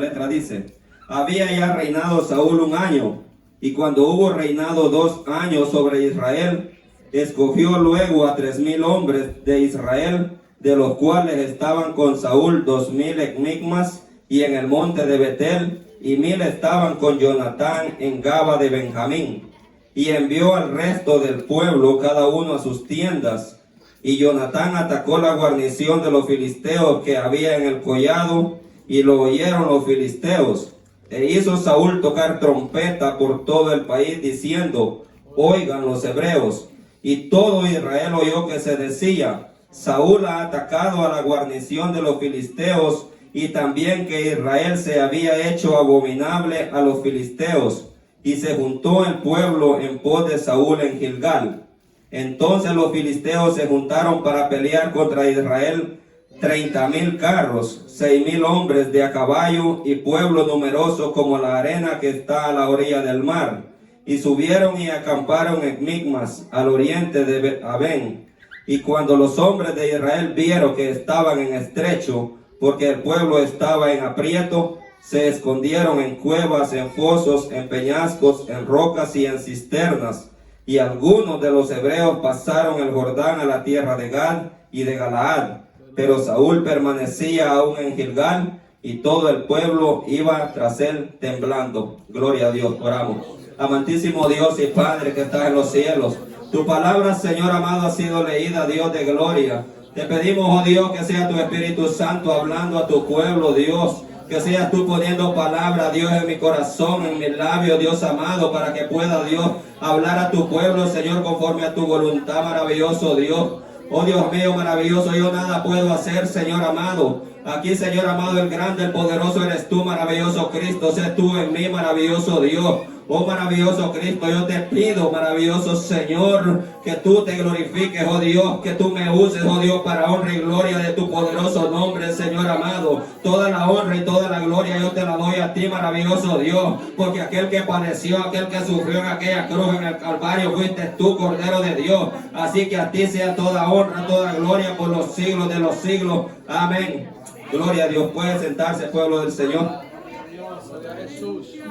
letra dice: había ya reinado Saúl 1 año, y cuando hubo reinado 2 años sobre Israel, escogió luego a 3000 hombres de Israel, de los cuales estaban con Saúl 2000 en Micmas y en el monte de Betel, y 1000 estaban con Jonatán en Gaba de Benjamín. Y envió al resto del pueblo, cada uno a sus tiendas. Y Jonatán atacó la guarnición de los filisteos que había en el collado, y lo oyeron los filisteos. E hizo Saúl tocar trompeta por todo el país, diciendo: oigan los hebreos. Y todo Israel oyó que se decía: Saúl ha atacado a la guarnición de los filisteos, y también que Israel se había hecho abominable a los filisteos. Y se juntó el pueblo en pos de Saúl en Gilgal. Entonces los filisteos se juntaron para pelear contra Israel 30,000 carros, 6,000 hombres de a caballo, y pueblo numeroso como la arena que está a la orilla del mar. Y subieron y acamparon en Micmas, al oriente de Abén. Y cuando los hombres de Israel vieron que estaban en estrecho, porque el pueblo estaba en aprieto, se escondieron en cuevas, en fosos, en peñascos, en rocas y en cisternas. Y algunos de los hebreos pasaron el Jordán a la tierra de Gad y de Galaad. Pero Saúl permanecía aún en Gilgal, y todo el pueblo iba tras él temblando. Gloria a Dios. Oramos. Amantísimo Dios y Padre que estás en los cielos, tu palabra, Señor amado, ha sido leída, Dios de gloria. Te pedimos, oh Dios, que sea tu Espíritu Santo hablando a tu pueblo, Dios. Que seas tú poniendo palabra, Dios, en mi corazón, en mis labios, Dios amado, para que pueda, Dios, hablar a tu pueblo, Señor, conforme a tu voluntad, maravilloso Dios. Oh Dios mío, maravilloso, yo nada puedo hacer, Señor amado. Aquí, Señor amado, el grande, el poderoso eres tú, maravilloso Cristo. Sé tú en mí, maravilloso Dios. Oh maravilloso Cristo, yo te pido, maravilloso Señor, que tú te glorifiques, oh Dios, que tú me uses, oh Dios, para honra y gloria de tu poderoso nombre, Señor amado. Toda la honra y toda la gloria yo te la doy a ti, maravilloso Dios, porque aquel que padeció, aquel que sufrió en aquella cruz en el Calvario, fuiste tú, Cordero de Dios. Así que a ti sea toda honra, toda gloria por los siglos de los siglos. Amén. Gloria a Dios. Puede sentarse, pueblo del Señor.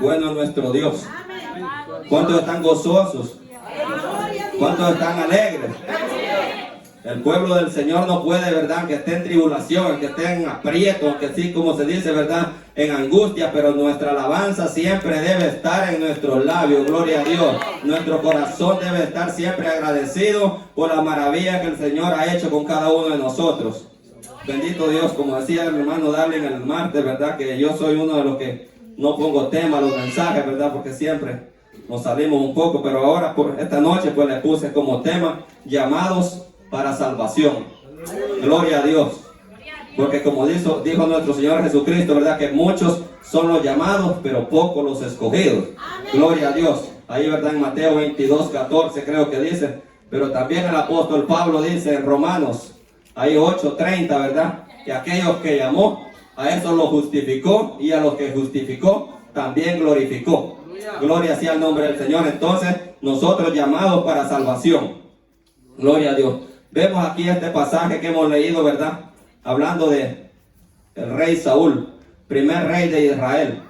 Bueno, nuestro Dios. ¿Cuántos están gozosos? ¿Cuántos están alegres? El pueblo del Señor no puede, ¿verdad?, que esté en tribulación, que esté en aprieto, que sí, como se dice, ¿verdad?, en angustia, pero nuestra alabanza siempre debe estar en nuestros labios. Gloria a Dios. Nuestro corazón debe estar siempre agradecido por la maravilla que el Señor ha hecho con cada uno de nosotros. Bendito Dios, como decía el hermano Darling el martes, ¿verdad?, que yo soy uno de los que no pongo tema a los mensajes, ¿verdad?, porque siempre nos salimos un poco, pero ahora por esta noche pues le puse como tema: llamados para salvación. Gloria a Dios. Porque como dijo nuestro Señor Jesucristo, ¿verdad?, que muchos son los llamados, pero pocos los escogidos. Gloria a Dios. Ahí, ¿verdad?, en Mateo 22:14 creo que dice, pero también el apóstol Pablo dice en Romanos, ahí 8:30, ¿verdad?, que aquellos que llamó, a esos los justificó, y a los que justificó también glorificó. Gloria sea al nombre del Señor. Entonces, nosotros llamados para salvación. Gloria a Dios. Vemos aquí este pasaje que hemos leído, ¿verdad?, hablando de el rey Saúl, primer rey de Israel.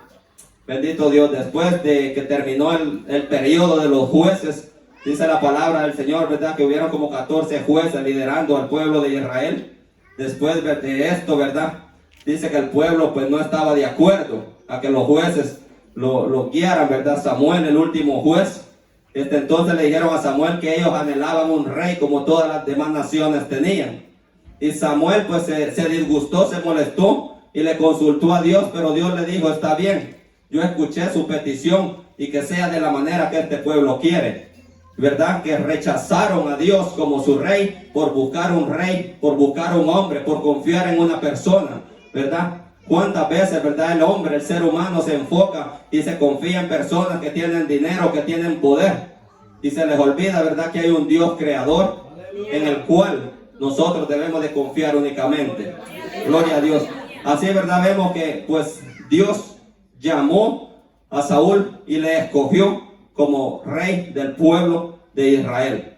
Bendito Dios. Después de que terminó el periodo de los jueces, dice la palabra del Señor, ¿verdad?, que hubieron como 14 jueces liderando al pueblo de Israel. Después de esto, ¿verdad?, dice que el pueblo pues no estaba de acuerdo a que los jueces lo guiaran, ¿verdad? Samuel, el último juez, entonces le dijeron a Samuel que ellos anhelaban un rey como todas las demás naciones tenían. Y Samuel pues se disgustó, se molestó y le consultó a Dios, pero Dios le dijo: está bien, yo escuché su petición y que sea de la manera que este pueblo quiere. ¿Verdad? Que rechazaron a Dios como su rey por buscar un rey, por buscar un hombre, por confiar en una persona, ¿verdad? ¿Cuántas veces, verdad, el hombre, el ser humano se enfoca y se confía en personas que tienen dinero, que tienen poder, y se les olvida, verdad, que hay un Dios creador en el cual nosotros debemos de confiar únicamente? Gloria a Dios. Así, verdad, vemos que pues Dios llamó a Saúl y le escogió como rey del pueblo de Israel.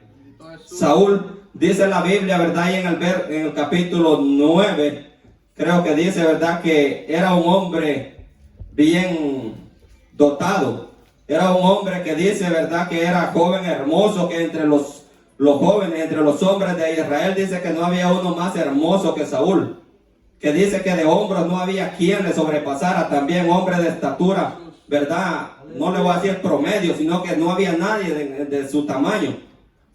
Saúl, dice la Biblia, verdad, y en el capítulo 9 creo que dice, ¿verdad?, que era un hombre bien dotado. Era un hombre que dice, ¿verdad?, que era joven hermoso, que entre los jóvenes, entre los hombres de Israel, dice que no había uno más hermoso que Saúl. Que dice que de hombros no había quien le sobrepasara, también hombre de estatura, ¿verdad? No le voy a decir promedio, sino que no había nadie de su tamaño.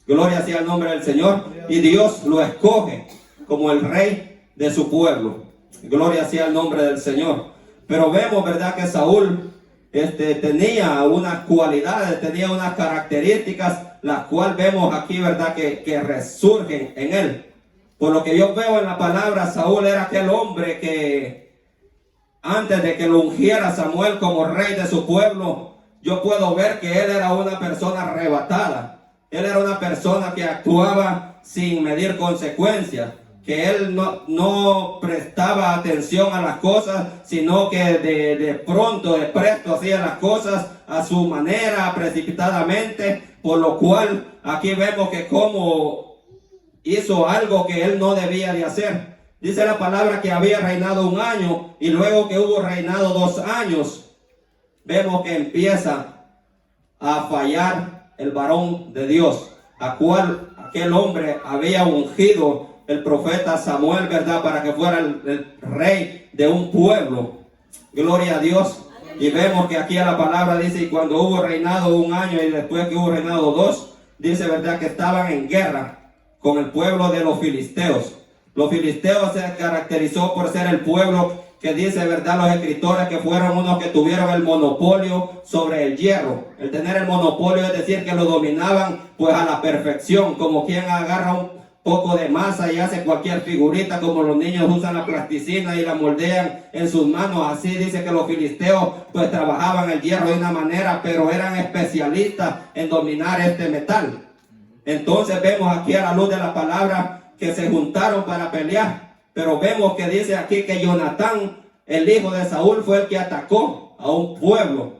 Gloria sea el nombre del Señor. Y Dios lo escoge como el rey de su pueblo. Gloria sea el nombre del Señor. Pero vemos, ¿verdad?, que Saúl tenía unas cualidades, tenía unas características, las cuales vemos aquí, ¿verdad?, que resurgen en él. Por lo que yo veo en la palabra, Saúl era aquel hombre que antes de que lo ungiera Samuel como rey de su pueblo, yo puedo ver que él era una persona arrebatada. Él era una persona que actuaba sin medir consecuencias, que él no prestaba atención a las cosas, sino que de pronto, de presto hacía las cosas a su manera, precipitadamente, por lo cual aquí vemos que como hizo algo que él no debía de hacer. Dice la palabra que había reinado 1 año y luego que hubo reinado 2 años, vemos que empieza a fallar el varón de Dios, a cual aquel hombre había ungido el profeta Samuel, ¿verdad?, para que fuera el rey de un pueblo. Gloria a Dios. Y vemos que aquí la palabra dice, y cuando hubo reinado 1 año y después que hubo reinado 2, dice, ¿verdad?, que estaban en guerra con el pueblo de los filisteos. Los filisteos se caracterizó por ser el pueblo que dice, ¿verdad?, los escritores, que fueron unos que tuvieron el monopolio sobre el hierro. El tener el monopolio es decir que lo dominaban pues a la perfección, como quien agarra un poco de masa y hace cualquier figurita, como los niños usan la plasticina y la moldean en sus manos. Así dice que los filisteos pues trabajaban el hierro de una manera, pero eran especialistas en dominar este metal. Entonces vemos aquí a la luz de la palabra que se juntaron para pelear. Pero vemos que dice aquí que Jonatán, el hijo de Saúl, fue el que atacó a un pueblo.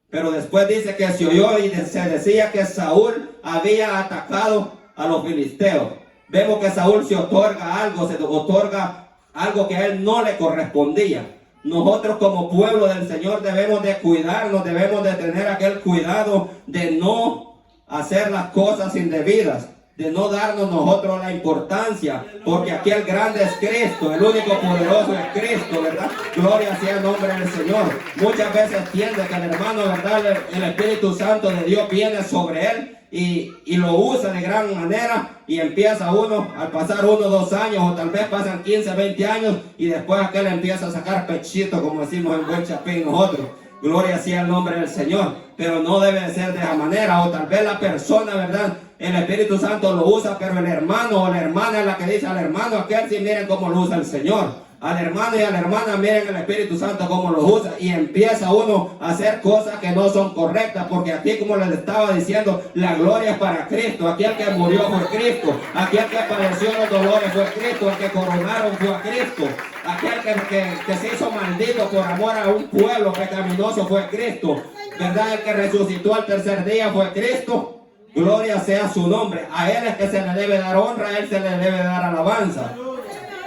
Pero después dice que se oyó y se decía que Saúl había atacado a los filisteos. Vemos que Saúl se otorga algo que a él no le correspondía. Nosotros como pueblo del Señor debemos de cuidarnos, debemos de tener aquel cuidado de no hacer las cosas indebidas, de no darnos nosotros la importancia, porque aquí el grande es Cristo, el único poderoso es Cristo, ¿verdad? Gloria sea el nombre del Señor. Muchas veces tiende que el hermano, ¿verdad?, el Espíritu Santo de Dios viene sobre él y lo usa de gran manera, y empieza uno, al pasar 1 o 2 años, o tal vez pasan 15, 20 años, y después aquel empieza a sacar pechito, como decimos en buen chapín nosotros. Gloria sea el nombre del Señor, pero no debe de ser de esa manera. O tal vez la persona, ¿verdad?, el Espíritu Santo lo usa, pero el hermano o la hermana es la que dice al hermano aquel, sí, miren cómo lo usa el Señor. Al hermano y a la hermana, miren el Espíritu Santo cómo lo usa, y empieza uno a hacer cosas que no son correctas, porque aquí, como les estaba diciendo, la gloria es para Cristo. Aquí el que murió fue Cristo, aquí el que padeció los dolores fue Cristo, el que coronaron fue a Cristo, aquel que se hizo maldito por amor a un pueblo pecaminoso fue Cristo, ¿verdad? El que resucitó al tercer día fue Cristo. Gloria sea su nombre. A él es que se le debe dar honra, a él se le debe dar alabanza.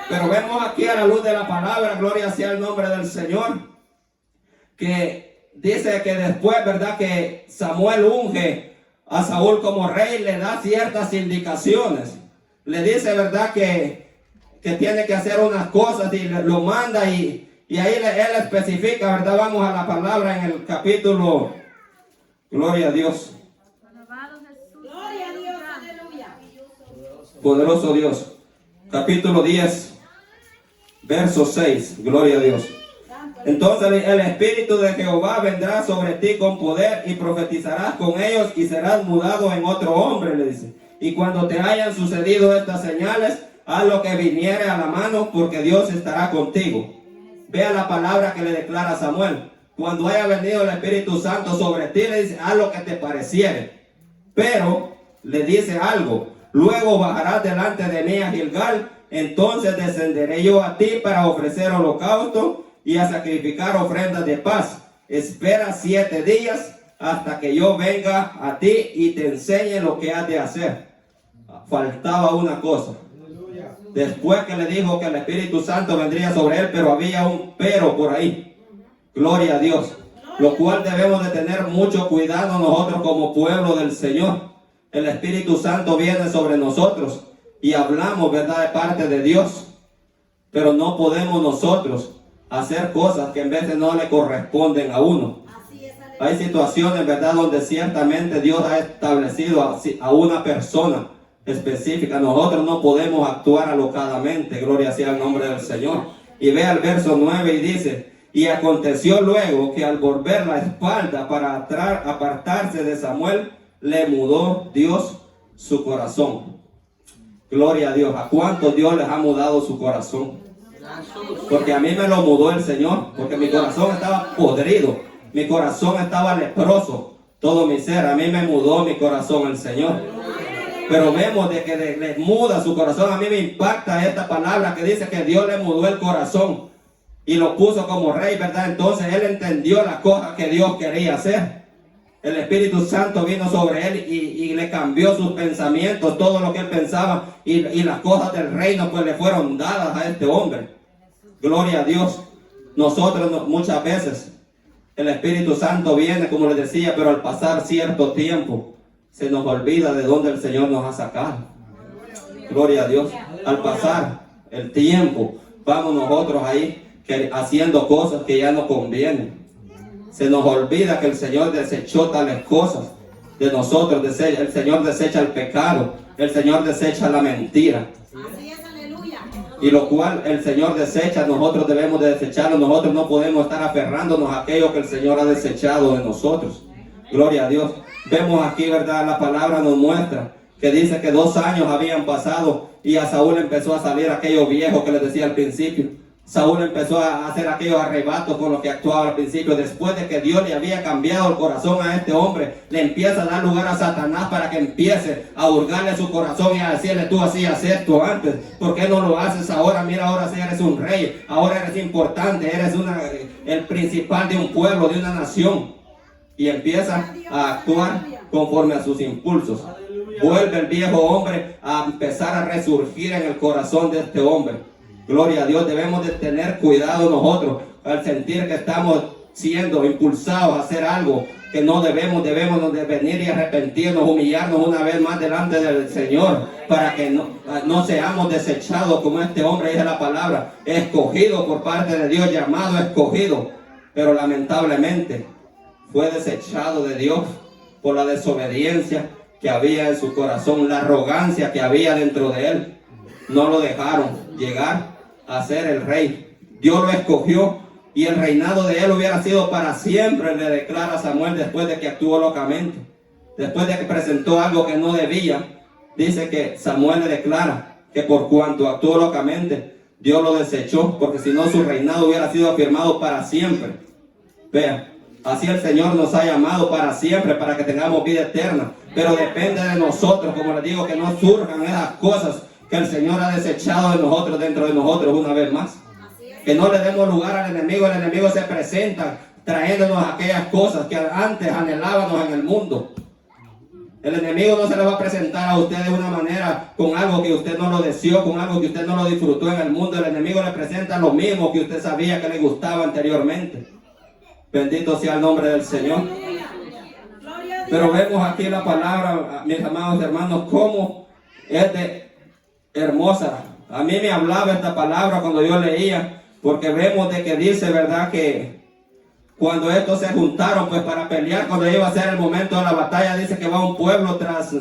Pero vemos aquí a la luz de la palabra, gloria sea el nombre del Señor, que dice que después, ¿verdad?, que Samuel unge a Saúl como rey, le da ciertas indicaciones. Le dice, ¿verdad?, que tiene que hacer unas cosas y lo manda, y ahí él especifica, ¿verdad? Vamos a la palabra en el capítulo, gloria a Dios. Gloria a Dios, aleluya. Poderoso Dios. Capítulo 10. Verso 6, gloria a Dios. Entonces el Espíritu de Jehová vendrá sobre ti con poder y profetizarás con ellos y serás mudado en otro hombre, le dice. Y cuando te hayan sucedido estas señales, haz lo que viniere a la mano, porque Dios estará contigo. Vea la palabra que le declara Samuel. Cuando haya venido el Espíritu Santo sobre ti, le dice, haz lo que te pareciere. Pero le dice algo. Luego bajarás delante de mí a Gilgal. Entonces descenderé yo a ti para ofrecer holocausto y a sacrificar ofrendas de paz. Espera 7 días hasta que yo venga a ti y te enseñe lo que has de hacer. Faltaba una cosa. Después que le dijo que el Espíritu Santo vendría sobre él, pero había un pero por ahí. Gloria a Dios. Lo cual debemos de tener mucho cuidado nosotros como pueblo del Señor. El Espíritu Santo viene sobre nosotros y hablamos, ¿verdad?, de parte de Dios. Pero no podemos nosotros hacer cosas que en vez no le corresponden a uno. Hay situaciones, ¿verdad?, donde ciertamente Dios ha establecido a una persona específica. Nosotros no podemos actuar alocadamente. Gloria sea el nombre del Señor. Y ve al verso 9 y dice: y aconteció luego que al volver la espalda para apartarse de Samuel, le mudó Dios su corazón. Gloria a Dios. ¿A cuántos Dios les ha mudado su corazón? Porque a mí me lo mudó el Señor. Porque mi corazón estaba podrido. Mi corazón estaba leproso. Todo mi ser. A mí me mudó mi corazón el Señor. Pero vemos de que le muda su corazón. A mí me impacta esta palabra que dice que Dios le mudó el corazón y lo puso como rey, ¿verdad? Entonces él entendió la cosa que Dios quería hacer. El Espíritu Santo vino sobre él y le cambió sus pensamientos, todo lo que él pensaba, y las cosas del reino pues le fueron dadas a este hombre. Gloria a Dios. Nosotros muchas veces el Espíritu Santo viene, como les decía, pero al pasar cierto tiempo se nos olvida de dónde el Señor nos ha sacado. Gloria a Dios. Al pasar el tiempo, vamos nosotros ahí haciendo cosas que ya no convienen. Se nos olvida que el Señor desechó tales cosas de nosotros. El Señor desecha el pecado. El Señor desecha la mentira. Así es, aleluya. Y lo cual el Señor desecha, nosotros debemos de desecharlo. Nosotros no podemos estar aferrándonos a aquello que el Señor ha desechado de nosotros. Gloria a Dios. Vemos aquí, ¿verdad? La palabra nos muestra que dice que 2 años habían pasado y a Saúl empezó a salir aquello viejo que les decía al principio. Saúl empezó a hacer aquellos arrebatos con los que actuaba al principio. Después de que Dios le había cambiado el corazón a este hombre, le empieza a dar lugar a Satanás para que empiece a hurgarle su corazón y a decirle: tú hacías esto antes, ¿por qué no lo haces ahora? Mira, ahora sí eres un rey, ahora eres importante, eres el principal de un pueblo, de una nación. Y empieza a actuar conforme a sus impulsos. Vuelve el viejo hombre a empezar a resurgir en el corazón de este hombre. Gloria a Dios. Debemos de tener cuidado nosotros al sentir que estamos siendo impulsados a hacer algo que no debemos de venir y arrepentirnos, humillarnos una vez más delante del Señor, para que no seamos desechados como este hombre, dice la palabra, escogido por parte de Dios, llamado escogido, pero lamentablemente fue desechado de Dios por la desobediencia que había en su corazón, la arrogancia que había dentro de él. No lo dejaron llegar a ser el rey. Dios lo escogió y el reinado de él hubiera sido para siempre, le declara Samuel después de que actuó locamente. Después de que presentó algo que no debía, dice que Samuel le declara que por cuanto actuó locamente, Dios lo desechó, porque si no su reinado hubiera sido afirmado para siempre. Vean, así el Señor nos ha llamado para siempre, para que tengamos vida eterna. Pero depende de nosotros, como les digo, que no surjan esas cosas que el Señor ha desechado de nosotros, dentro de nosotros una vez más. Que no le demos lugar al enemigo. El enemigo se presenta trayéndonos aquellas cosas que antes anhelábamos en el mundo. El enemigo no se le va a presentar a usted de una manera con algo que usted no lo deseó, con algo que usted no lo disfrutó en el mundo. El enemigo le presenta lo mismo que usted sabía que le gustaba anteriormente. Bendito sea el nombre del Señor. Pero vemos aquí la palabra, mis amados hermanos, cómo es de hermosa. A mí me hablaba esta palabra cuando yo leía, porque vemos de que dice, ¿verdad?, que cuando estos se juntaron pues para pelear, cuando iba a ser el momento de la batalla, dice que va un pueblo tras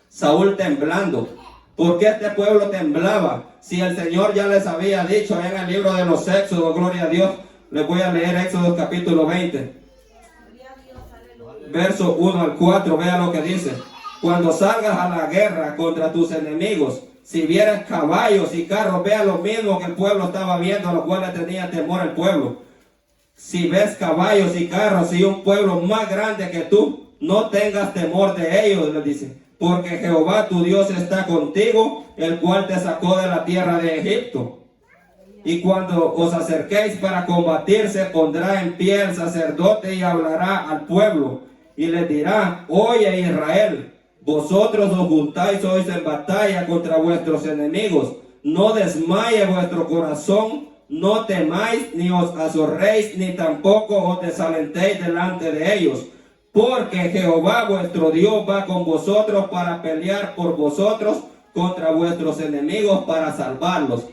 Saúl temblando. ¿Por qué este pueblo temblaba? Si el Señor ya les había dicho en el libro de los Éxodos, gloria a Dios. Les voy a leer Éxodo capítulo 20, verso 1 al 4, vea lo que dice. Cuando salgas a la guerra contra tus enemigos, si vieras caballos y carros, vea lo mismo que el pueblo estaba viendo, a lo cual le tenía temor el pueblo. Si ves caballos y carros y un pueblo más grande que tú, no tengas temor de ellos, le dice, porque Jehová tu Dios está contigo, el cual te sacó de la tierra de Egipto. Y cuando os acerquéis para combatir, se pondrá en pie el sacerdote y hablará al pueblo y les dirá: oye Israel, vosotros os juntáis hoy en batalla contra vuestros enemigos. No desmaye vuestro corazón no temáis ni os asorréis, ni tampoco os desalentéis delante de ellos, porque Jehová vuestro Dios va con vosotros para pelear por vosotros contra vuestros enemigos para salvarlos.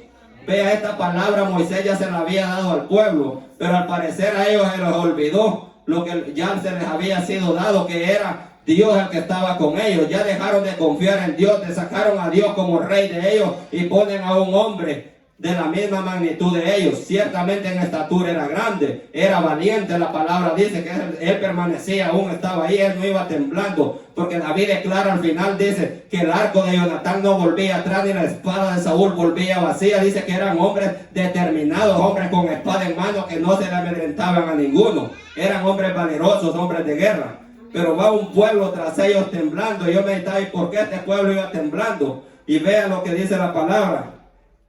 Vea, esta palabra Moisés ya se la había dado al pueblo, pero al parecer a ellos se les olvidó lo que ya se les había sido dado, que era Dios el que estaba con ellos. Ya dejaron de confiar en Dios, le sacaron a Dios como rey de ellos y ponen a un hombre de la misma magnitud de ellos. Ciertamente en estatura era grande, era valiente. La palabra dice que él permanecía, aún estaba ahí, él no iba temblando, porque David declara al final, dice que el arco de Jonatán no volvía atrás, ni la espada de Saúl volvía vacía. Dice que eran hombres determinados, hombres con espada en mano, que no se le amedrentaban a ninguno. Eran hombres valerosos, hombres de guerra. Pero va un pueblo tras ellos temblando. Y yo meditaba, ¿y por qué este pueblo iba temblando? Y vea lo que dice la palabra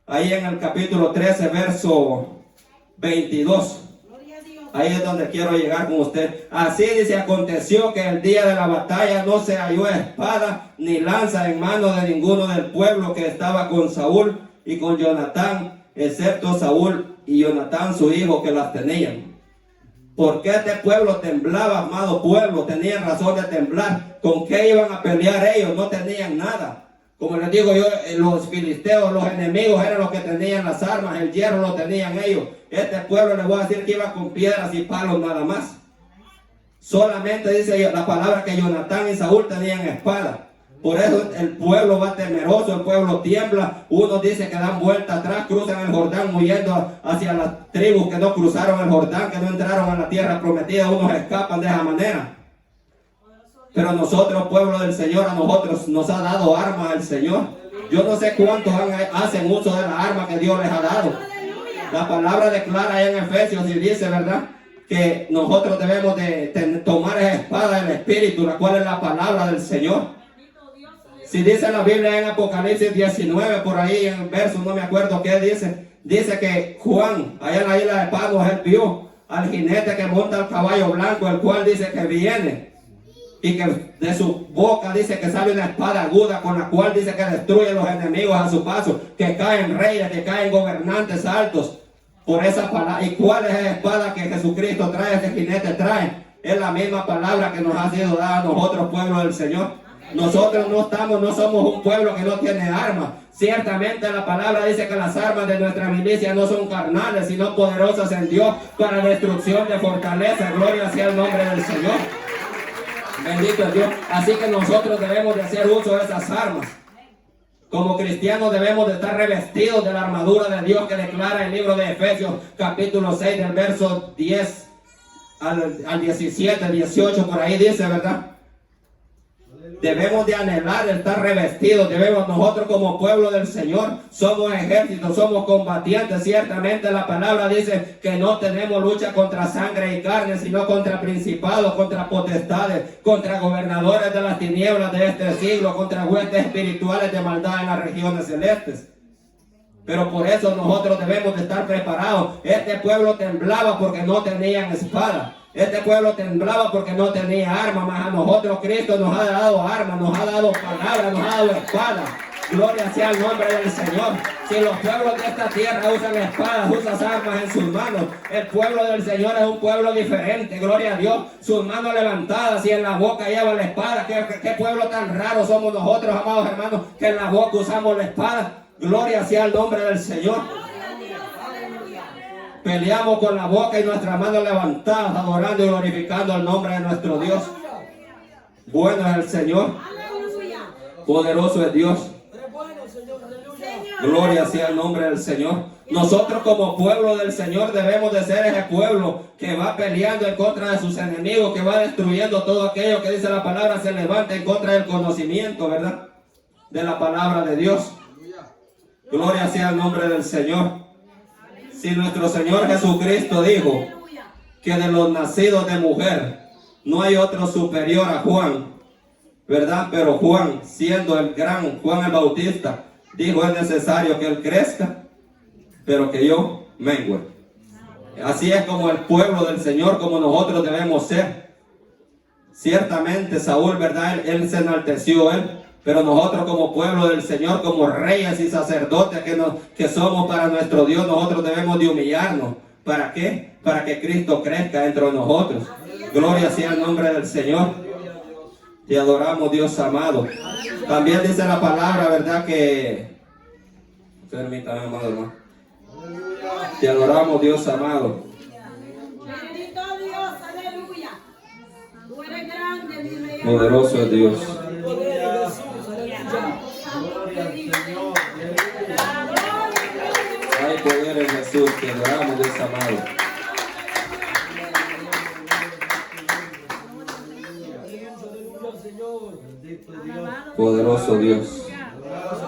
ahí en el capítulo 13, verso 22. Ahí es donde quiero llegar con usted. Así dice: aconteció que el día de la batalla no se halló espada ni lanza en mano de ninguno del pueblo que estaba con Saúl y con Jonatán, excepto Saúl y Jonatán su hijo, que las tenían. ¿Por qué este pueblo temblaba, amado pueblo? Tenían razón de temblar. ¿Con qué iban a pelear ellos? No tenían nada. Como les digo yo, los filisteos, los enemigos eran los que tenían las armas, el hierro lo tenían ellos. Este pueblo, les voy a decir que iba con piedras y palos nada más. Solamente dice la palabra que Jonatán y Saúl tenían espada. Por eso el pueblo va temeroso, el pueblo tiembla. Unos dicen que dan vuelta atrás, cruzan el Jordán huyendo hacia las tribus que no cruzaron el Jordán, que no entraron a la tierra prometida. Unos escapan de esa manera. Pero nosotros, pueblo del Señor, a nosotros nos ha dado armas el Señor. Yo no sé cuántos hacen uso de la arma que Dios les ha dado. La palabra declara ahí en Efesios y dice, ¿verdad?, que nosotros debemos de tomar esa espada del Espíritu, la cual es la palabra del Señor. Si dice la Biblia en Apocalipsis 19, por ahí en el verso, no me acuerdo qué dice. Dice que Juan, allá en la isla de Patmos, él vio al jinete que monta el caballo blanco, el cual dice que viene. Y que de su boca dice que sale una espada aguda, con la cual dice que destruye a los enemigos a su paso, que caen reyes, que caen gobernantes altos por esa palabra. ¿Y cuál es la espada que Jesucristo trae, ese jinete trae? Es la misma palabra que nos ha sido dada a nosotros, pueblo del Señor. Nosotros no somos un pueblo que no tiene armas. Ciertamente la palabra dice que las armas de nuestra milicia no son carnales, sino poderosas en Dios para destrucción de fortaleza. Gloria sea el nombre del Señor. Bendito es Dios. Así que nosotros debemos de hacer uso de esas armas. Como cristianos debemos de estar revestidos de la armadura de Dios que declara el libro de Efesios capítulo 6 del verso 10 al 17, 18, por ahí dice, ¿verdad? Debemos de anhelar estar revestidos. Debemos nosotros, como pueblo del Señor, somos ejércitos, somos combatientes. Ciertamente la palabra dice que no tenemos lucha contra sangre y carne, sino contra principados, contra potestades, contra gobernadores de las tinieblas de este siglo, contra huestes espirituales de maldad en las regiones celestes. Pero por eso nosotros debemos de estar preparados. Este pueblo temblaba porque no tenían espada. Este pueblo temblaba porque no tenía armas, mas a nosotros Cristo nos ha dado armas, nos ha dado palabra, nos ha dado espada. Gloria sea el nombre del Señor. Si los pueblos de esta tierra usan espadas, usan armas en sus manos, el pueblo del Señor es un pueblo diferente. Gloria a Dios. Sus manos levantadas y en la boca lleva la espada. ¿Qué pueblo tan raro somos nosotros, amados hermanos, que en la boca usamos la espada? Gloria sea el nombre del Señor. Peleamos con la boca y nuestras manos levantadas, adorando y glorificando el nombre de nuestro Dios. Bueno es el Señor. Poderoso es Dios. Gloria sea el nombre del Señor. Nosotros como pueblo del Señor debemos de ser ese pueblo que va peleando en contra de sus enemigos, que va destruyendo todo aquello que dice la palabra, se levanta en contra del conocimiento, ¿verdad?, de la palabra de Dios. Gloria sea el nombre del Señor. Si nuestro Señor Jesucristo dijo que de los nacidos de mujer no hay otro superior a Juan, ¿verdad? Pero Juan, siendo el gran Juan el Bautista, dijo: es necesario que él crezca, pero que yo mengüe. Así es como el pueblo del Señor, como nosotros debemos ser. Ciertamente Saúl, ¿verdad? Él se enalteció, él Pero nosotros como pueblo del Señor, como reyes y sacerdotes que somos para nuestro Dios, nosotros debemos de humillarnos. ¿Para qué? Para que Cristo crezca dentro de nosotros. Gloria sea el nombre del Señor. Te adoramos, Dios amado. También dice la palabra, ¿verdad? Que... Permítame, amado hermano. Te adoramos, Dios amado. Bendito Dios, aleluya. Tú eres grande, mi rey. Poderoso es Dios. Hay poder en Jesús. Te adoramos, Dios amado. Poderoso Dios.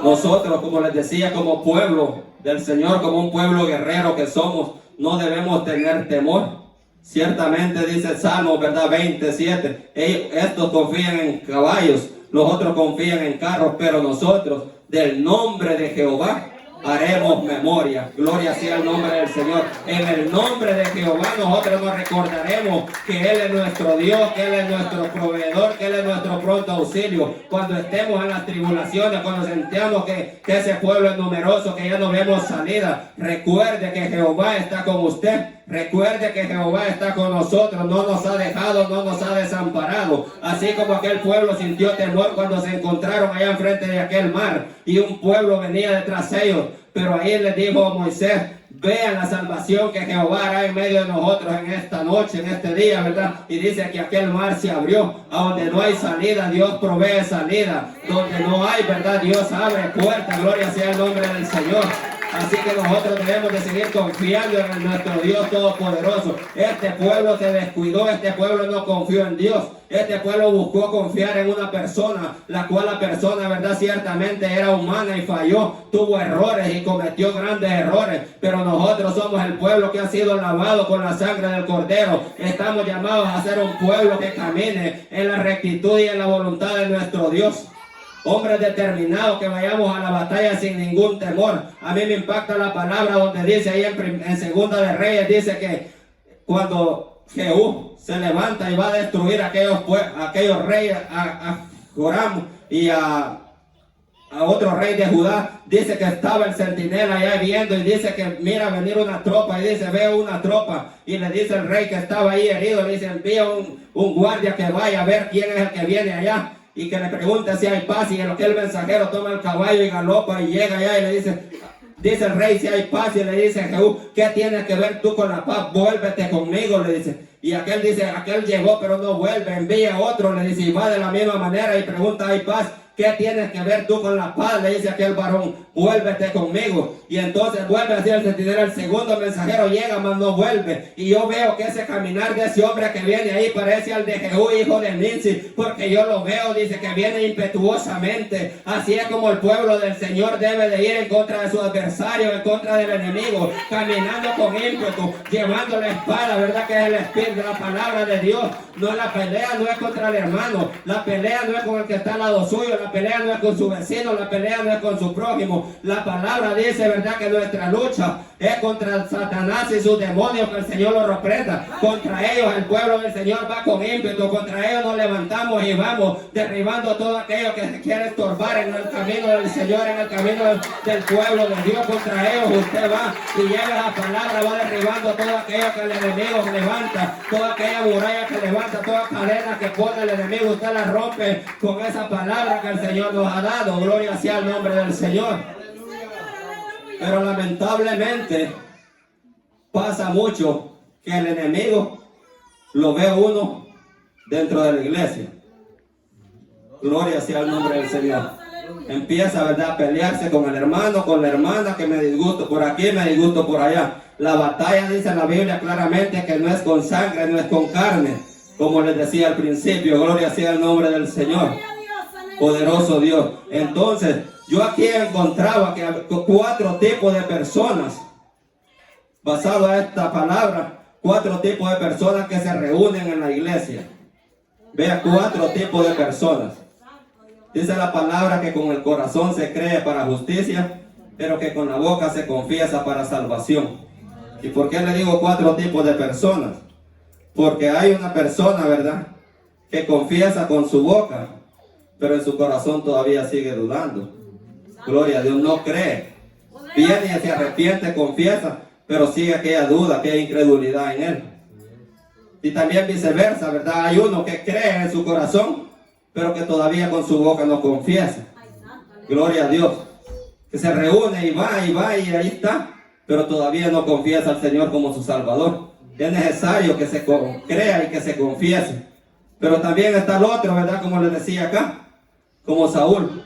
Nosotros, como les decía, como pueblo del Señor, como un pueblo guerrero que somos, no debemos tener temor. Ciertamente dice el Salmo, ¿verdad? 27. Estos confían en caballos, los otros confían en carros, pero nosotros, del nombre de Jehová, haremos memoria. Gloria sea el nombre del Señor. En el nombre de Jehová nosotros nos recordaremos que Él es nuestro Dios, que Él es nuestro proveedor, que Él es nuestro pronto auxilio. Cuando estemos en las tribulaciones, cuando sentamos que ese pueblo es numeroso, que ya no vemos salida, recuerde que Jehová está con usted. Recuerde que Jehová está con nosotros, no nos ha dejado, no nos ha desamparado. Así como aquel pueblo sintió temor cuando se encontraron allá enfrente de aquel mar y un pueblo venía detrás de ellos. Pero ahí les dijo a Moisés, vean la salvación que Jehová hará en medio de nosotros en esta noche, en este día, ¿verdad? Y dice que aquel mar se abrió, a donde no hay salida, Dios provee salida. Donde no hay, ¿verdad? Dios abre puertas, gloria sea el nombre del Señor. Así que nosotros debemos de seguir confiando en nuestro Dios Todopoderoso. Este pueblo se descuidó, este pueblo no confió en Dios. Este pueblo buscó confiar en una persona, la cual la persona, verdad, ciertamente era humana y falló, tuvo errores y cometió grandes errores. Pero nosotros somos el pueblo que ha sido lavado con la sangre del Cordero. Estamos llamados a ser un pueblo que camine en la rectitud y en la voluntad de nuestro Dios. Hombres determinados que vayamos a la batalla sin ningún temor. A mí me impacta la palabra donde dice ahí en Segunda de Reyes, dice que cuando Jehú se levanta y va a destruir aquellos reyes, a Joram y a otro rey de Judá, dice que estaba el centinela allá viendo y dice que mira venir una tropa y dice veo una tropa y le dice el rey que estaba ahí herido, le dice envía un guardia que vaya a ver quién es el que viene allá. Y que le pregunte si hay paz, y en lo que el mensajero toma el caballo y galopa y llega allá y le dice el rey si hay paz, y le dice Jehú, ¿qué tienes que ver tú con la paz? Vuélvete conmigo, le dice. Y aquel dice, aquel llegó pero no vuelve, envía otro, le dice, y va de la misma manera y pregunta, ¿hay paz? ¿Qué tienes que ver tú con la paz? Le dice aquel varón, vuélvete conmigo. Y entonces vuelve así el centinela, el segundo mensajero llega, mas no vuelve. Y yo veo que ese caminar de ese hombre que viene ahí parece al de Jehú, hijo de Nimsi, porque yo lo veo, dice que viene impetuosamente. Así es como el pueblo del Señor debe de ir en contra de su adversario, en contra del enemigo, caminando con ímpetu, llevando la espada, ¿verdad? Que es el espíritu, la palabra de Dios. No, la pelea no es contra el hermano, la pelea no es con el que está al lado suyo, la pelea no es con su vecino, la pelea no es con su prójimo. La palabra dice, ¿verdad?, que nuestra lucha es contra Satanás y sus demonios, que el Señor los reprenda. Contra ellos el pueblo del Señor va con ímpetu, contra ellos nos levantamos y vamos derribando todo aquello que se quiere estorbar en el camino del Señor, en el camino del pueblo de Dios. Contra ellos usted va y lleva la palabra, va derribando todo aquello que el enemigo levanta, toda aquella muralla que levanta, toda cadena que pone el enemigo, usted la rompe con esa palabra que el Señor nos ha dado. Gloria sea el nombre del Señor. Pero lamentablemente pasa mucho que el enemigo lo ve uno dentro de la iglesia. Gloria sea el nombre del Señor. Empieza, ¿verdad?, a pelearse con el hermano, con la hermana, que me disgusto por aquí, me disgusto por allá. La batalla, dice la Biblia claramente, que no es con sangre, no es con carne, como les decía al principio. Gloria sea el nombre del Señor. Poderoso Dios. Entonces, yo aquí encontraba que 4 tipos de personas, basado a esta palabra, 4 tipos de personas que se reúnen en la iglesia. Vea, 4 tipos de personas. Dice la palabra que con el corazón se cree para justicia, pero que con la boca se confiesa para salvación. ¿Y por qué le digo 4 tipos de personas? Porque hay una persona, ¿verdad?, que confiesa con su boca, pero en su corazón todavía sigue dudando. Gloria a Dios, no cree. Viene y se arrepiente, confiesa, pero sigue aquella duda, aquella incredulidad en él. Y también viceversa, ¿verdad? Hay uno que cree en su corazón, pero que todavía con su boca no confiesa. Gloria a Dios. Que se reúne y va y ahí está, pero todavía no confiesa al Señor como su Salvador. Es necesario que se crea y que se confiese. Pero también está el otro, ¿verdad? Como les decía acá, como Saúl,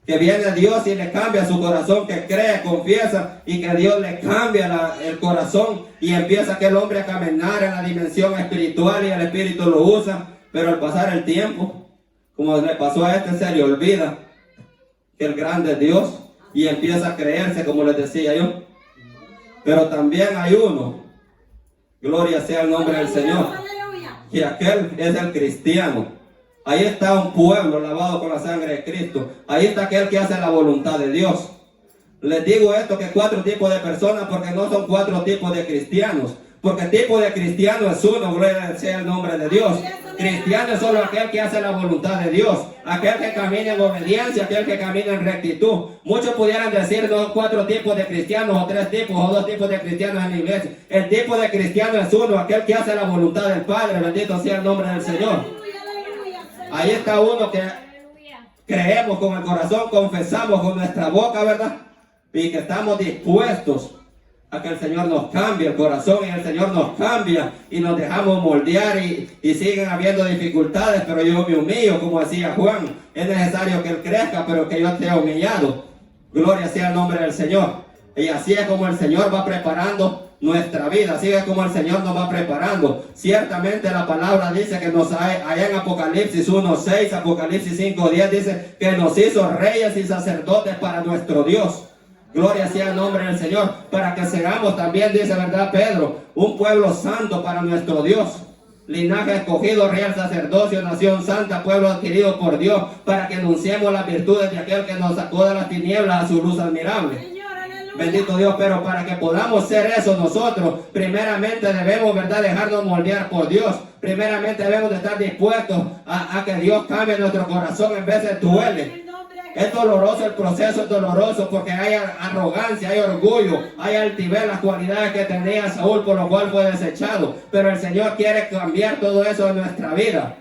que viene a Dios y le cambia su corazón, que cree, confiesa, y que Dios le cambia el corazón, y empieza aquel hombre a caminar en la dimensión espiritual, y el Espíritu lo usa. Pero al pasar el tiempo, como le pasó a este, se le olvida que el grande es Dios, y empieza a creerse, como les decía yo. Pero también hay uno, gloria sea el nombre del Señor, que aquel es el cristiano. Ahí está un pueblo lavado con la sangre de Cristo. Ahí está aquel que hace la voluntad de Dios. Les digo esto, que 4 tipos de personas, porque no son 4 tipos de cristianos. Porque el tipo de cristiano es uno, gloria sea el nombre de Dios. Cristiano es solo aquel que hace la voluntad de Dios, aquel que camina en obediencia, aquel que camina en rectitud. Muchos pudieran decir 4 tipos de cristianos, o 3 tipos, o 2 tipos de cristianos en la iglesia. El tipo de cristiano es uno, aquel que hace la voluntad del Padre. Bendito sea el nombre del Señor. Ahí está uno que creemos con el corazón, confesamos con nuestra boca, ¿verdad? Y que estamos dispuestos a que el Señor nos cambie el corazón, y el Señor nos cambia y nos dejamos moldear, y siguen habiendo dificultades, pero yo me humillo, como decía Juan. Es necesario que Él crezca, pero que yo esté humillado. Gloria sea el nombre del Señor. Y así es como el Señor va preparando nuestra vida, así es como el Señor nos va preparando. Ciertamente la palabra dice que nos hay, allá en Apocalipsis 1:6, Apocalipsis 5:10 dice que nos hizo reyes y sacerdotes para nuestro Dios. Gloria sea el nombre del Señor, para que seamos también, dice, ¿verdad, Pedro? Un pueblo santo para nuestro Dios, linaje escogido, real sacerdocio, nación santa, pueblo adquirido por Dios, para que anunciemos las virtudes de aquel que nos sacó de las tinieblas a su luz admirable. Bendito Dios, pero para que podamos ser eso nosotros, primeramente debemos, ¿verdad?, dejarnos moldear por Dios. Primeramente debemos de estar dispuestos a que Dios cambie nuestro corazón. En vez de duele. Es doloroso, el proceso es doloroso, porque hay arrogancia, hay orgullo, hay altivez, las cualidades que tenía Saúl, por lo cual fue desechado. Pero el Señor quiere cambiar todo eso en nuestra vida.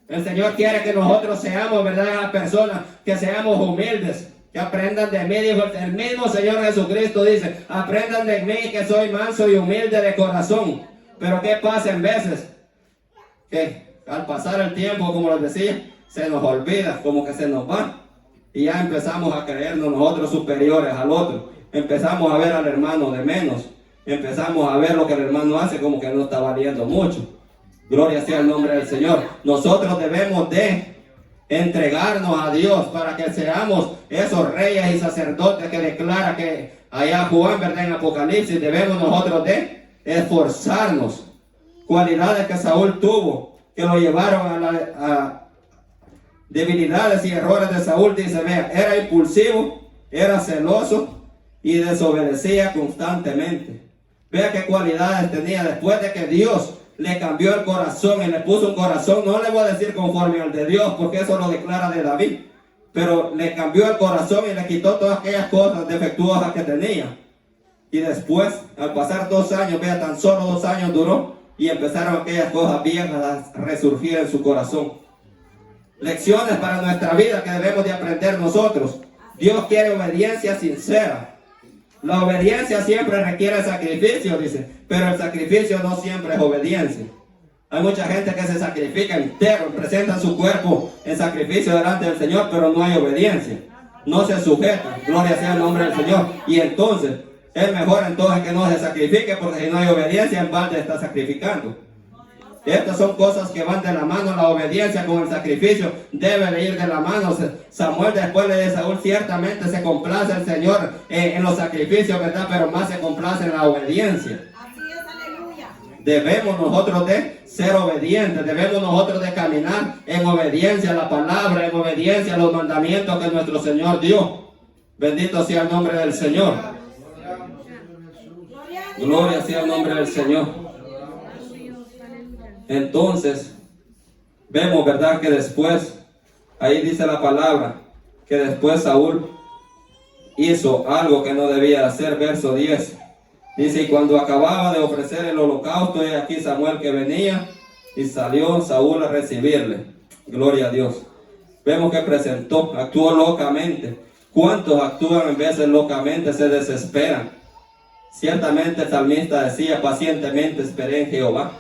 El Señor quiere que nosotros seamos, ¿verdad?, las personas que seamos humildes. Que aprendan de mí, dijo el mismo Señor Jesucristo, dice, aprendan de mí que soy manso y humilde de corazón. Pero ¿qué pasa en veces? Que al pasar el tiempo, como les decía, se nos olvida, como que se nos va. Y ya empezamos a creernos nosotros superiores al otro. Empezamos a ver al hermano de menos. Empezamos a ver lo que el hermano hace como que no está valiendo mucho. Gloria sea el nombre del Señor. Nosotros debemos de entregarnos a Dios para que seamos esos reyes y sacerdotes que declara que allá Juan, ¿verdad?, en Apocalipsis. Debemos nosotros de esforzarnos. Cualidades que Saúl tuvo, que lo llevaron a debilidades y errores de Saúl. Dice, vea, era impulsivo, era celoso y desobedecía constantemente. Vea qué cualidades tenía. Después de que Dios le cambió el corazón y le puso un corazón, no le voy a decir conforme al de Dios, porque eso lo declara de David, pero le cambió el corazón y le quitó todas aquellas cosas defectuosas que tenía. Y después, al pasar 2 años, vea, tan solo 2 años duró, y empezaron aquellas cosas viejas a resurgir en su corazón. Lecciones para nuestra vida que debemos de aprender nosotros. Dios quiere obediencia sincera. La obediencia siempre requiere sacrificio, dice, pero el sacrificio no siempre es obediencia. Hay mucha gente que se sacrifica entero, presenta su cuerpo en sacrificio delante del Señor, pero no hay obediencia. No se sujeta, gloria sea el nombre del Señor. Y entonces, es mejor entonces que no se sacrifique, porque si no hay obediencia, en balde está sacrificando. Estas son cosas que van de la mano. La obediencia con el sacrificio debe de ir de la mano. Samuel, después de Saúl, ciertamente se complace el Señor en los sacrificios, ¿verdad? Pero más se complace en la obediencia. Así es, aleluya. Debemos nosotros de ser obedientes. Debemos nosotros de caminar en obediencia a la palabra, en obediencia a los mandamientos que nuestro Señor dio. Bendito sea el nombre del Señor. Gloria sea el nombre del Señor. Entonces, vemos, ¿verdad?, que después Ahí dice la palabra que después Saúl hizo algo que no debía hacer, verso 10. Dice, y cuando acababa de ofrecer el holocausto, y aquí Samuel que venía, y salió Saúl a recibirle. Gloria a Dios. Vemos que actuó locamente. ¿Cuántos actúan en veces locamente? Se desesperan. Ciertamente el salmista decía, pacientemente esperé en Jehová.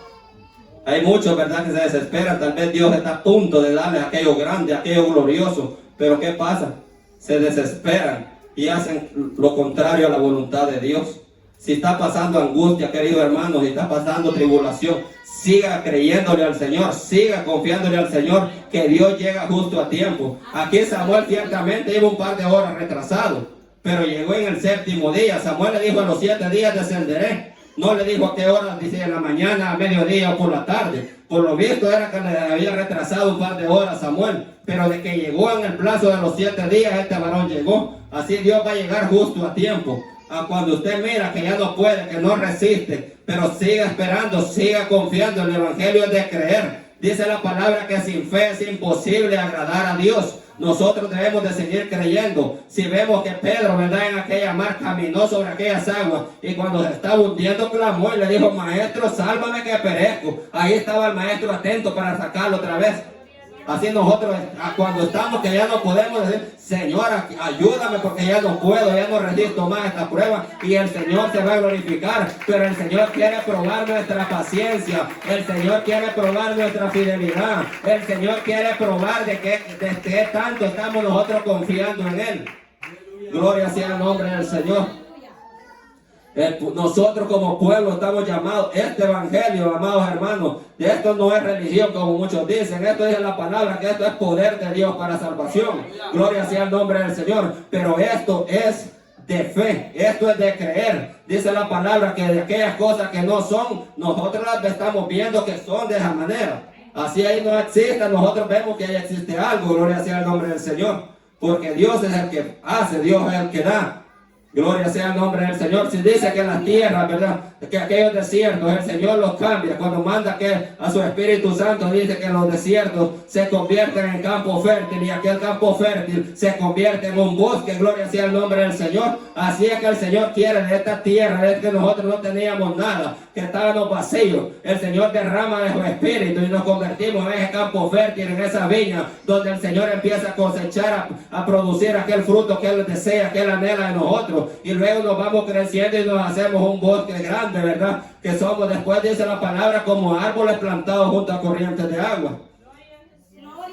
Hay muchos, ¿verdad?, que se desesperan. Tal vez Dios está a punto de darles aquello grande, aquello glorioso. Pero ¿qué pasa? Se desesperan y hacen lo contrario a la voluntad de Dios. Si está pasando angustia, queridos hermanos, si está pasando tribulación, siga creyéndole al Señor, siga confiándole al Señor, que Dios llega justo a tiempo. Aquí Samuel ciertamente iba un par de horas retrasado, pero llegó en el 7º día. Samuel le dijo, a los 7 días descenderé. No le dijo a qué hora, dice, en la mañana, a mediodía o por la tarde. Por lo visto era que le había retrasado un par de horas Samuel, pero de que llegó en el plazo de los 7 días, este varón llegó. Así Dios va a llegar justo a tiempo. Cuando usted mira que ya no puede, que no resiste, pero siga esperando, siga confiando. El evangelio es de creer. Dice la palabra que sin fe es imposible agradar a Dios. Nosotros debemos de seguir creyendo. Si vemos que Pedro, ¿verdad?, en aquella mar caminó sobre aquellas aguas, y cuando se estaba hundiendo clamó y le dijo, maestro, sálvame que perezco. Ahí estaba el maestro atento para sacarlo otra vez. Así nosotros, cuando estamos que ya no podemos decir, Señor, ayúdame porque ya no puedo, ya no resisto más esta prueba, y el Señor se va a glorificar. Pero el Señor quiere probar nuestra paciencia, el Señor quiere probar nuestra fidelidad, el Señor quiere probar de qué tanto estamos nosotros confiando en Él. Gloria sea el nombre del Señor. Nosotros como pueblo estamos llamados, este evangelio, amados hermanos, esto no es religión como muchos dicen, esto es la palabra, que esto es poder de Dios para salvación. Gloria sea el nombre del Señor. Pero esto es de fe, esto es de creer. Dice la palabra que de aquellas cosas que no son, nosotros las estamos viendo que son de esa manera. Así ahí no existe, nosotros vemos que ahí existe algo. Gloria sea el nombre del Señor, porque Dios es el que hace, Dios es el que da. Gloria sea el nombre del Señor. Si dice que las tierras, ¿verdad?, que aquellos desiertos, el Señor los cambia. Cuando manda que a su Espíritu Santo, dice que los desiertos se convierten en campo fértil, y aquel campo fértil se convierte en un bosque. Gloria sea el nombre del Señor. Así es que el Señor quiere de esta tierra, de que nosotros no teníamos nada, que estábamos vacíos. El Señor derrama de su Espíritu y nos convertimos en ese campo fértil, en esa viña, donde el Señor empieza a cosechar, a producir aquel fruto que Él desea, que Él anhela de nosotros. Y luego nos vamos creciendo y nos hacemos un bosque grande, ¿verdad? Que somos, después dice la palabra, como árboles plantados junto a corrientes de agua.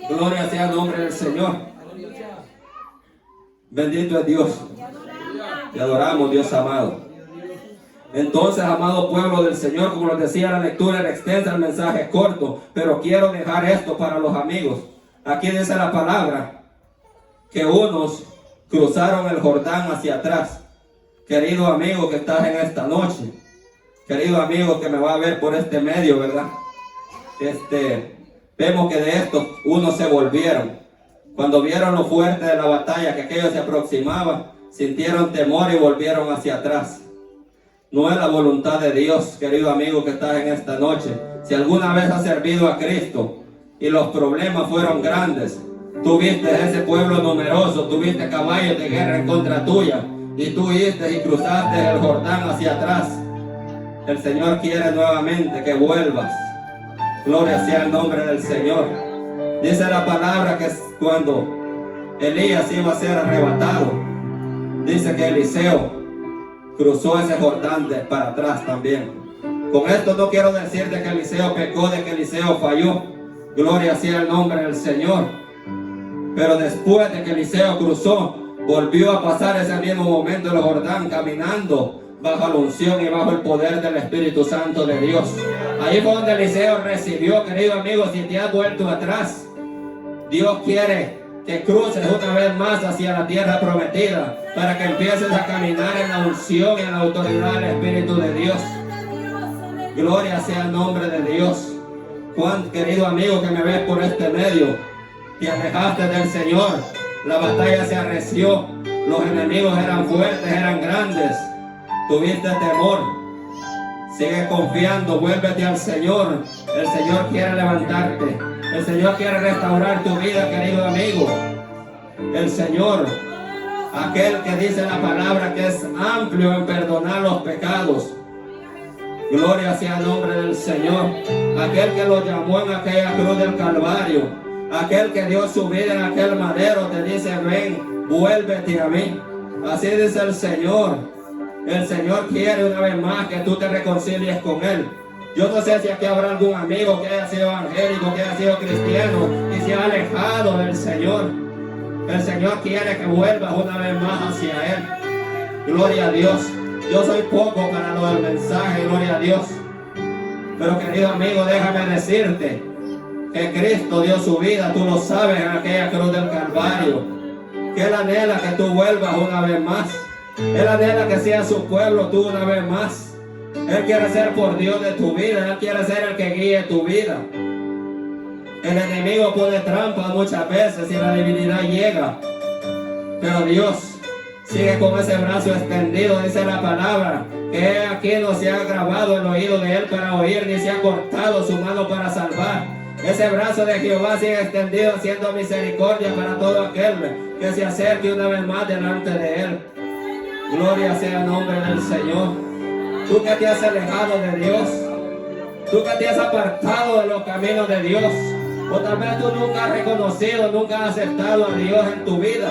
Gloria sea el nombre del Señor. Bendito es Dios. Te adoramos, Dios amado. Entonces, amado pueblo del Señor, como les decía, la lectura era extensa, el mensaje es corto, pero quiero dejar esto para los amigos. Aquí dice la palabra que unos cruzaron el Jordán hacia atrás. Querido amigo que estás en esta noche, querido amigo que me va a ver por este medio, ¿verdad? Vemos que de estos unos se volvieron. Cuando vieron lo fuerte de la batalla, que aquello se aproximaba, sintieron temor y volvieron hacia atrás. No es la voluntad de Dios, querido amigo que estás en esta noche. Si alguna vez has servido a Cristo y los problemas fueron grandes, tuviste ese pueblo numeroso, tuviste caballos de guerra en contra tuya, y tú fuiste y cruzaste el Jordán hacia atrás. El Señor quiere nuevamente que vuelvas. Gloria sea el nombre del Señor. Dice la palabra que cuando Elías iba a ser arrebatado, dice que Eliseo cruzó ese Jordán para atrás también. Con esto no quiero decir de que Eliseo pecó, de que Eliseo falló. Gloria sea el nombre del Señor. Pero después de que Eliseo cruzó, volvió a pasar ese mismo momento el Jordán caminando bajo la unción y bajo el poder del Espíritu Santo de Dios. Ahí fue donde Eliseo recibió, querido amigo, si te has vuelto atrás, Dios quiere que cruces una vez más hacia la tierra prometida, para que empieces a caminar en la unción y en la autoridad del Espíritu de Dios. Gloria sea el nombre de Dios. Juan, querido amigo que me ves por este medio, te alejaste del Señor, la batalla se arreció, los enemigos eran fuertes, eran grandes, tuviste temor. Sigue confiando, vuélvete al Señor. El Señor quiere levantarte, El Señor quiere restaurar tu vida, querido amigo. El Señor, aquel que dice la palabra que es amplio en perdonar los pecados. Gloria sea el nombre del Señor. Aquel que lo llamó en aquella cruz del Calvario. Aquel que dio su vida en aquel madero te dice: ven, vuélvete a mí. Así dice el Señor. El Señor quiere una vez más que tú te reconcilies con Él. Yo no sé si aquí habrá algún amigo que haya sido evangélico, que haya sido cristiano y se ha alejado del Señor. El Señor quiere que vuelvas una vez más hacia Él. Gloria a Dios. Yo soy poco para lo del mensaje, gloria a Dios. Pero querido amigo, déjame decirte que Cristo dio su vida, tú lo sabes, en aquella cruz del Calvario. Que Él anhela que tú vuelvas una vez más. Él anhela que seas su pueblo tú una vez más. Él quiere ser por Dios de tu vida. Él quiere ser el que guíe tu vida. El enemigo pone trampas muchas veces y la debilidad llega. Pero Dios sigue con ese brazo extendido, dice la palabra, que aquí no se ha grabado el oído de Él para oír, ni se ha cortado su mano para salvar. Ese brazo de Jehová sigue extendido, haciendo misericordia para todo aquel que se acerque una vez más delante de Él. Gloria sea el nombre del Señor. Tú que te has alejado de Dios, tú que te has apartado de los caminos de Dios, o tal vez tú nunca has reconocido, nunca has aceptado a Dios en tu vida.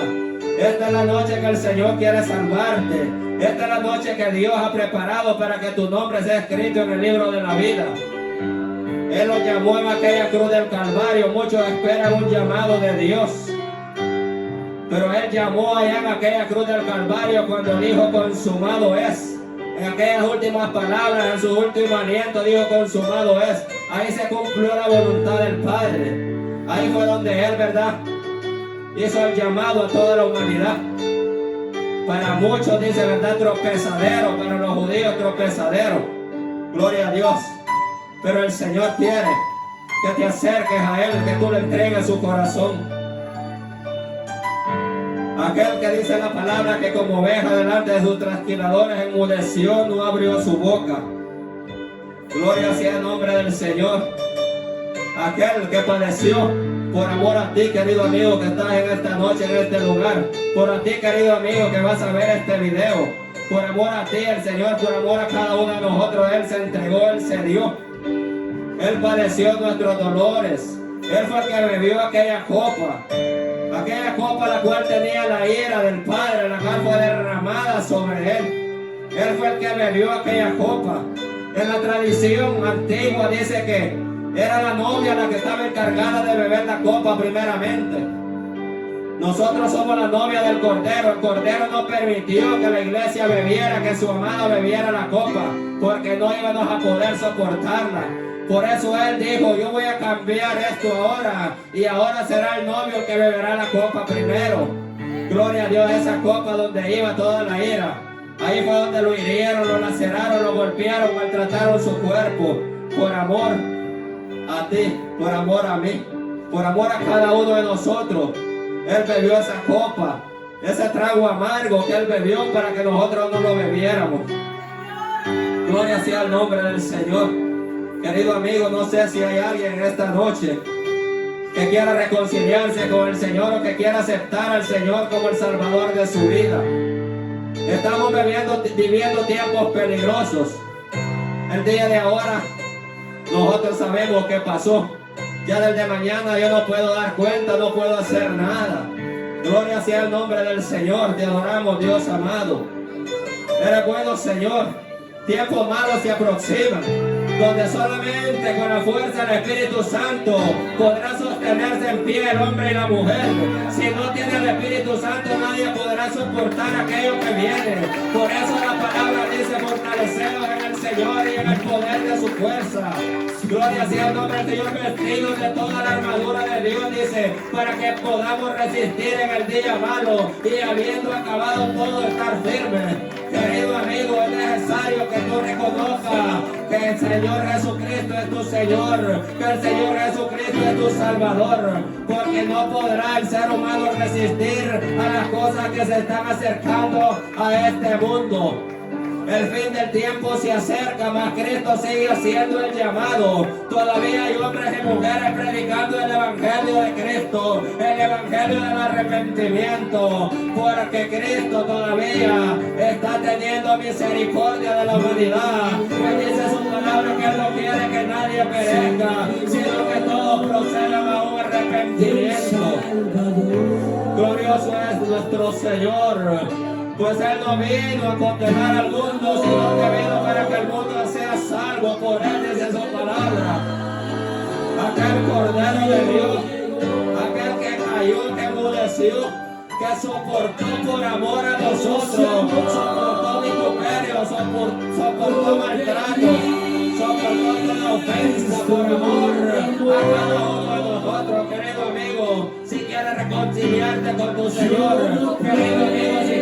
Esta es la noche que el Señor quiere salvarte. Esta es la noche que Dios ha preparado para que tu nombre sea escrito en el libro de la vida. Él lo llamó en aquella cruz del Calvario. Muchos esperan un llamado de Dios, pero Él llamó allá en aquella cruz del Calvario cuando dijo: consumado es. En aquellas últimas palabras, en su último aliento, dijo: consumado es. Ahí se cumplió la voluntad del Padre. Ahí fue donde Él, ¿verdad?, hizo el llamado a toda la humanidad. Para muchos, dice, ¿verdad?, tropezadero. Para los judíos, tropezadero. Gloria a Dios. Pero el Señor quiere que te acerques a Él, que tú le entregues su corazón. Aquel que dice la palabra que como oveja delante de sus trasquiladores enmudeció, no abrió su boca. Gloria sea el nombre del Señor. Aquel que padeció por amor a ti, querido amigo, que estás en esta noche, en este lugar. Por a ti, querido amigo, que vas a ver este video. Por amor a ti, el Señor, por amor a cada uno de nosotros, Él se entregó, Él se dio. Él padeció nuestros dolores. Él fue el que bebió aquella copa la cual tenía la ira del Padre, la cual fue derramada sobre Él. Él fue el que bebió aquella copa. En la tradición antigua dice que era la novia la que estaba encargada de beber la copa primeramente. Nosotros somos la novia del Cordero. El Cordero no permitió que la iglesia bebiera, que su amado bebiera la copa, porque no íbamos a poder soportarla. Por eso Él dijo: yo voy a cambiar esto ahora, y ahora será el novio el que beberá la copa primero. Gloria a Dios. Esa copa donde iba toda la ira, ahí fue donde lo hirieron, lo laceraron, lo golpearon, maltrataron su cuerpo. Por amor a ti, por amor a mí, por amor a cada uno de nosotros, Él bebió esa copa, ese trago amargo que Él bebió para que nosotros no lo bebiéramos. Gloria sea el nombre del Señor. Querido amigo, no sé si hay alguien en esta noche que quiera reconciliarse con el Señor, o que quiera aceptar al Señor como el Salvador de su vida. Estamos viviendo tiempos peligrosos. El día de ahora nosotros sabemos qué pasó. Ya desde mañana yo no puedo dar cuenta, no puedo hacer nada. Gloria sea el nombre del Señor. Te adoramos, Dios amado. Eres bueno, Señor. Tiempos malos se aproximan, donde solamente con la fuerza del Espíritu Santo podrá sostenerse en pie el hombre y la mujer. Si no tiene el Espíritu Santo, nadie podrá soportar aquello que viene. Por eso la palabra dice: fortaleceos en el Señor y en el poder de su fuerza. Gloria sea el nombre del Señor, vestidos de toda la armadura de Dios, dice, para que podamos resistir en el día malo, y habiendo acabado todo, estar firmes. Querido amigo, es necesario que tú reconozcas que el Señor Jesucristo es tu Señor, que el Señor Jesucristo es tu Salvador, porque no podrá el ser humano resistir a las cosas que se están acercando a este mundo. El fin del tiempo se acerca, mas Cristo sigue haciendo el llamado. Todavía hay hombres y mujeres predicando el Evangelio de Cristo, el Evangelio del arrepentimiento, porque Cristo todavía está teniendo misericordia de la humanidad. Pues dice su palabra que Él no quiere que nadie perezca, sino que todos procedan a un arrepentimiento. Glorioso es nuestro Señor, pues Él no vino a condenar al mundo, sino que vino para que el mundo sea salvo por Él, dice su palabra. Aquel Cordero de Dios, aquel que cayó, que enmudeció, que soportó por amor a nosotros, soportó vituperio, soportó maltrato, soportó toda ofensa por amor a cada uno de nosotros, querido amigo. Si quieres reconciliarte con tu Señor, querido amigo, si